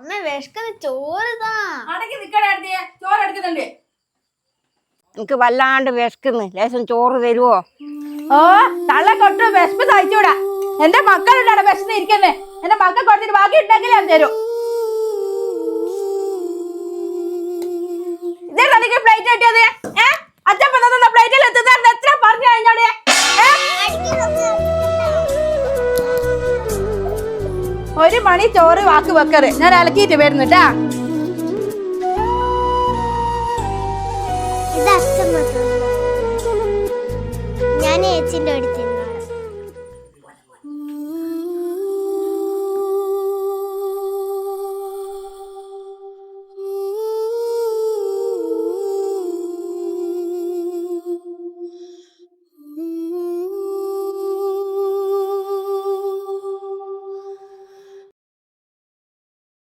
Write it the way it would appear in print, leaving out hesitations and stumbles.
അമ്മ വിശക്കുന്ന ചോറ് താ. അടക്കി നിക്കടേ, ചോറ് എടുക്കുന്നുണ്ട്. എനിക്ക് വല്ലാണ്ട് വിശക്കുന്നു, ലേശം ചോറ് തരുവോ? ഓ തള്ളക്കൊട്ട് വിശപ്പ് സഹിച്ചൂടാ. എന്റെ മക്കളുണ്ടാണ് വിശന്ന് ഇരിക്കുന്നേ. എന്റെ മക്കൾ കൊടുത്തിട്ട് ബാക്കി ഉണ്ടെങ്കിൽ ഞാൻ തരും. ഇതേ പ്ലേറ്റ് കിട്ടിയത് അച്ഛൻ പ്ലേറ്റിൽ എത്തുന്ന എത്ര പറഞ്ഞു കഴിഞ്ഞോടെ. ഒരു മണി ചോറ് വാക്ക് വെക്കറ്. ഞാൻ അലക്കിയിട്ട് വരുന്നുട്ടാ. ഞാൻ ഏച്ചിന്റെ അടുത്ത്